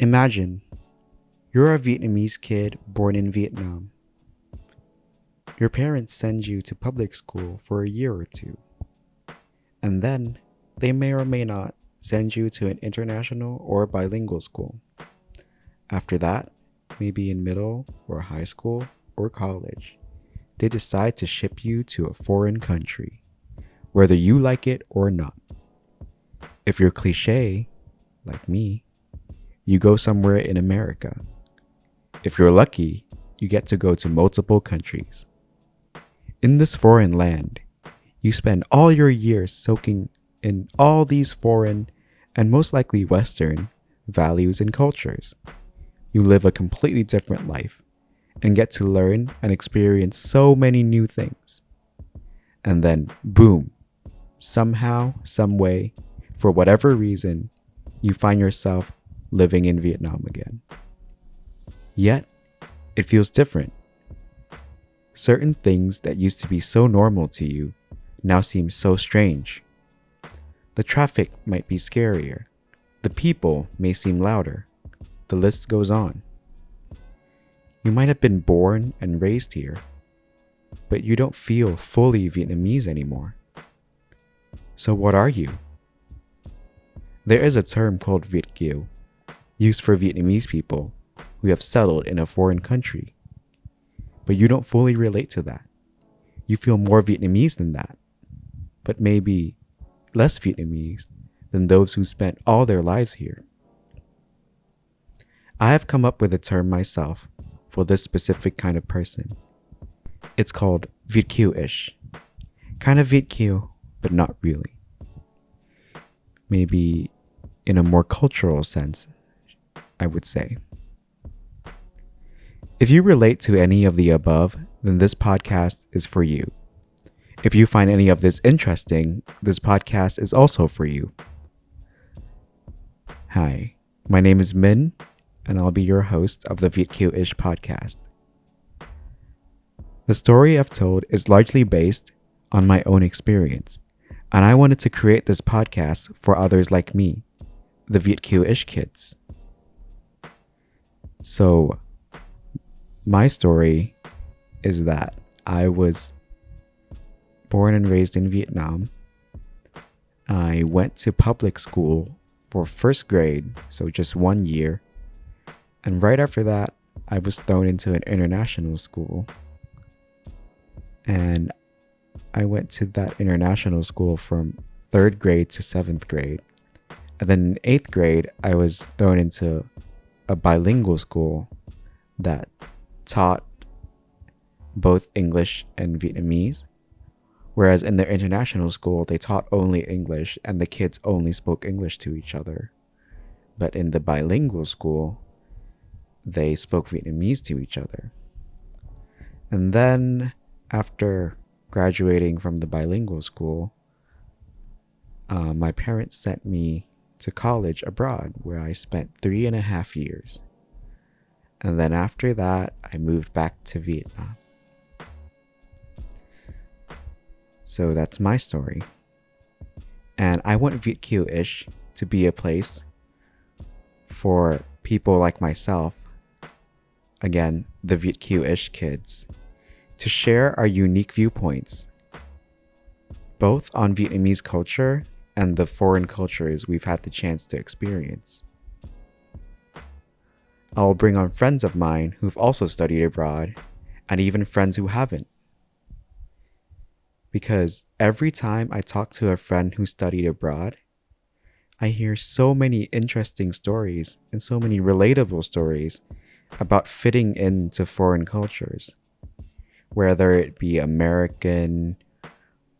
Imagine you're a Vietnamese kid born in Vietnam. Your parents send you to public school for a year or two, and then they may or may not send you to an international or bilingual school. After that, maybe in middle or high school or college, they decide to ship you to a foreign country, whether you like it or not. If you're cliche, like me, you go somewhere in America. If you're lucky, you get to go to multiple countries. In this foreign land, you spend all your years soaking in all these foreign and most likely Western values and cultures. You live a completely different life and get to learn and experience so many new things. And then, boom, somehow, some way, for whatever reason, you find yourself living in Vietnam again. Yet, it feels different. Certain things that used to be so normal to you now seem so strange. The traffic might be scarier. The people may seem louder. The list goes on. You might have been born and raised here, but you don't feel fully Vietnamese anymore. So what are you? There is a term called Viet Kieu, used for Vietnamese people who have settled in a foreign country. But you don't fully relate to that. You feel more Vietnamese than that, but maybe less Vietnamese than those who spent all their lives here. I have come up with a term myself for this specific kind of person. It's called Viet Kieu-ish. Kind of Viet Kieu, but not really. Maybe in a more cultural sense, I would say. If you relate to any of the above, then this podcast is for you. If you find any of this interesting, this podcast is also for you. Hi, my name is Min, and I'll be your host of the Viet Kieu-ish podcast. The story I've told is largely based on my own experience, and I wanted to create this podcast for others like me, the Viet Kieu-ish kids. So, my story is that I was born and raised in Vietnam. I went to public school for first grade, so just 1 year. And right after that, I was thrown into an international school. And I went to that international school from 3rd grade to 7th grade. And then in 8th grade, I was thrown into a bilingual school that taught both English and Vietnamese. Whereas in the international school, they taught only English and the kids only spoke English to each other. But in the bilingual school, they spoke Vietnamese to each other. And then after graduating from the bilingual school, my parents sent me to college abroad where I spent 3.5 years. And then after that, I moved back to Vietnam. So that's my story. And I want Viet Kieu-ish to be a place for people like myself, again, the Viet Kieu-ish kids, to share our unique viewpoints, both on Vietnamese culture and the foreign cultures we've had the chance to experience. I'll bring on friends of mine who've also studied abroad, and even friends who haven't. Because every time I talk to a friend who studied abroad, I hear so many interesting stories and so many relatable stories about fitting into foreign cultures, whether it be American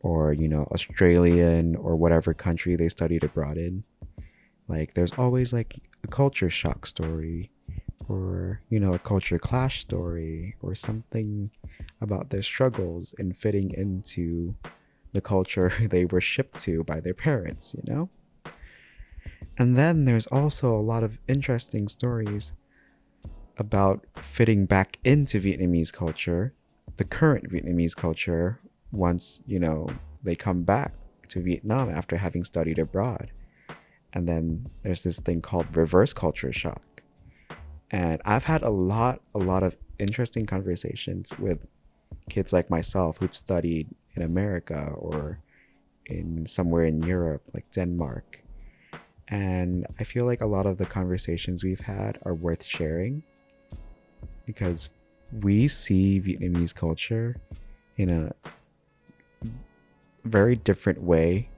or, Australian or whatever country they studied abroad in. Like, there's always like a culture shock story, or, a culture clash story, or something about their struggles in fitting into the culture they were shipped to by their parents, And then there's also a lot of interesting stories about fitting back into Vietnamese culture, the current Vietnamese culture, once, they come back to Vietnam after having studied abroad. And then there's this thing called reverse culture shock, And I've had a lot of interesting conversations with kids like myself who've studied in America or in somewhere in Europe, like Denmark. And I feel like a lot of the conversations we've had are worth sharing because we see Vietnamese culture in a very different way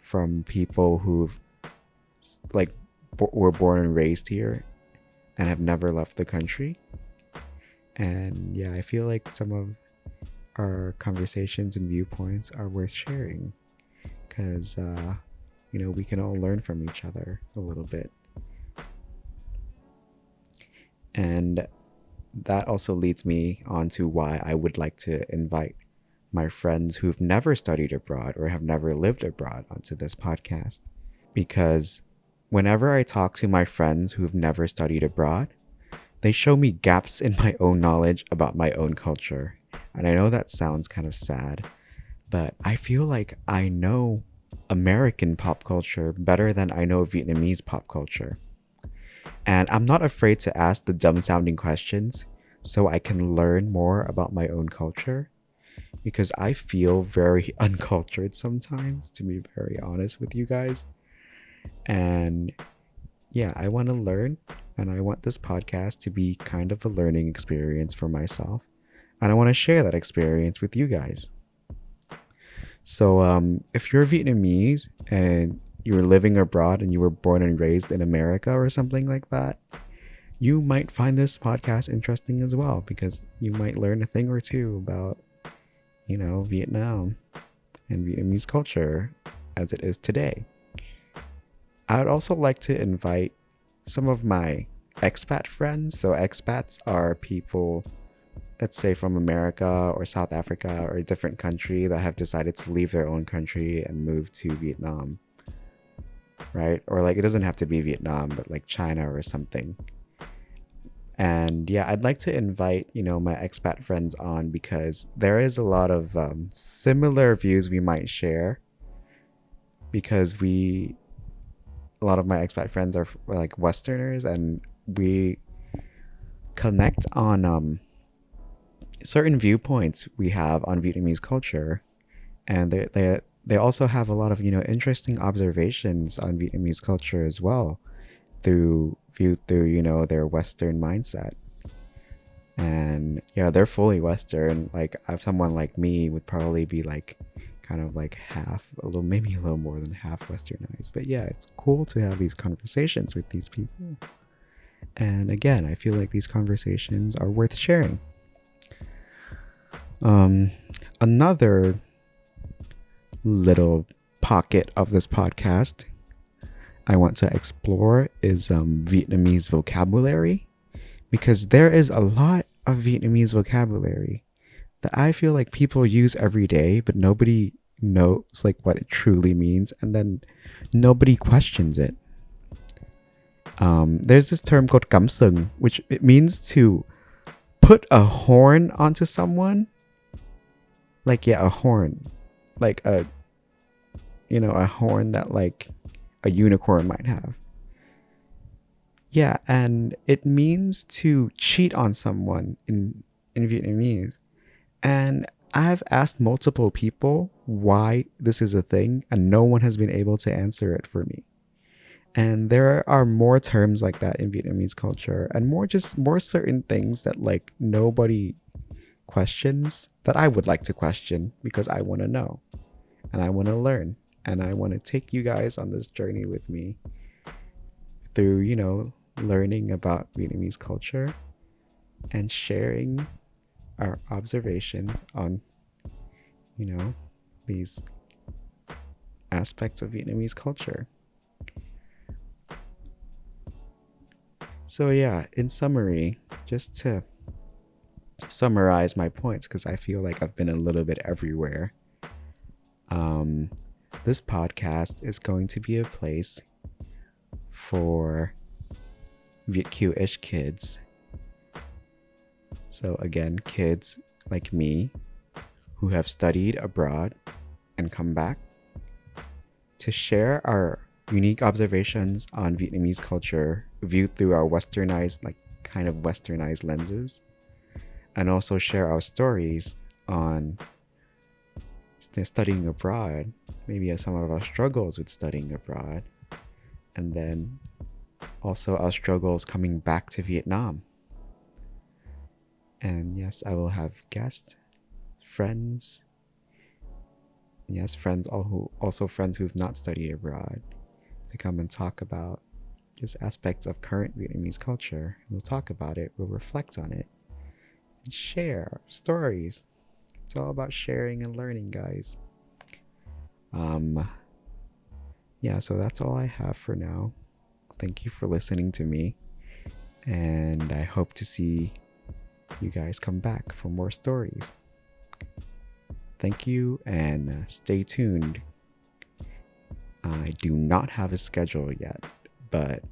from people who've like were born and raised here and have never left the country. And yeah, I feel like some of our conversations and viewpoints are worth sharing because we can all learn from each other a little bit. And that also leads me on to why I would like to invite my friends who've never studied abroad or have never lived abroad onto this podcast. Because whenever I talk to my friends who've never studied abroad, they show me gaps in my own knowledge about my own culture. And I know that sounds kind of sad, but I feel like I know American pop culture better than I know Vietnamese pop culture. And I'm not afraid to ask the dumb sounding questions so I can learn more about my own culture because I feel very uncultured sometimes, to be very honest with you guys. And yeah, I want to learn and I want this podcast to be kind of a learning experience for myself. And I want to share that experience with you guys. So, if you're Vietnamese and you're living abroad and you were born and raised in America or something like that, you might find this podcast interesting as well because you might learn a thing or two about, Vietnam and Vietnamese culture as it is today. I'd also like to invite some of my expat friends. So, expats are people, let's say from America or South Africa or a different country that have decided to leave their own country and move to Vietnam, right? Or like it doesn't have to be Vietnam, but like China or something. And yeah, I'd like to invite, my expat friends on because there is a lot of similar views we might share because a lot of my expat friends are like Westerners and we connect on certain viewpoints we have on Vietnamese culture, and they also have a lot of interesting observations on Vietnamese culture as well, viewed through their Western mindset. And yeah, they're fully Western. Like someone like me would probably be like kind of like half, maybe a little more than half Westernized. But yeah, it's cool to have these conversations with these people. And again, I feel like these conversations are worth sharing. Another little pocket of this podcast I want to explore is Vietnamese vocabulary because there is a lot of Vietnamese vocabulary that I feel like people use every day, but nobody knows like what it truly means, and then nobody questions it. There's this term called "cắm sừng," which it means to put a horn onto someone. Like yeah, a horn, like a horn that like a unicorn might have. Yeah, and it means to cheat on someone in Vietnamese. And I've asked multiple people why this is a thing, and no one has been able to answer it for me. And there are more terms like that in Vietnamese culture, and more certain things that like nobody questions that I would like to question because I want to know and I want to learn and I want to take you guys on this journey with me through, learning about Vietnamese culture and sharing our observations on, these aspects of Vietnamese culture. So yeah, in summary, just to summarize my points because I feel like I've been a little bit everywhere. This podcast is going to be a place for Viet Kieu-ish kids. So again, kids like me who have studied abroad and come back to share our unique observations on Vietnamese culture viewed through our westernized, like kind of westernized lenses, and also share our stories on studying abroad, maybe some of our struggles with studying abroad, and then also our struggles coming back to Vietnam. And yes, I will have guests, friends, yes, friends all who also friends who've not studied abroad to come and talk about just aspects of current Vietnamese culture. We'll talk about it, we'll reflect on it, and share stories. It's all about sharing and learning, guys. Um, yeah, so that's all I have for now. Thank you for listening to me, and I hope to see you guys come back for more stories. Thank you, and stay tuned. I do not have a schedule yet, but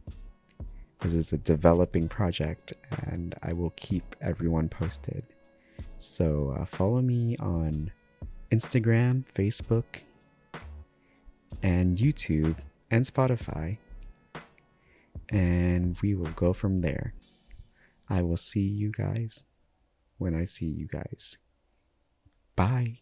this is a developing project, and I will keep everyone posted. So follow me on Instagram, Facebook, and YouTube, and Spotify, and we will go from there. I will see you guys when I see you guys. Bye.